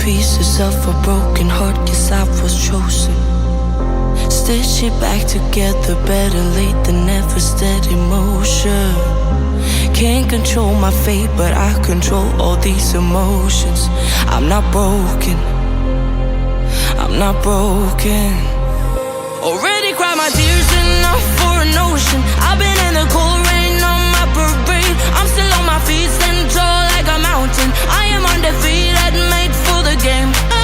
pieces of a broken heart, guess I was chosen. Stitch it back together, better late than never, steady motion. Can't control my fate, but I control all these emotions. I'm not broken, I'm not broken. Already cried my tears enough for an ocean. I've been in the cold rain on my parade. I'm still on my feet, stand tall like a mountain. I am undefeated, made for the game.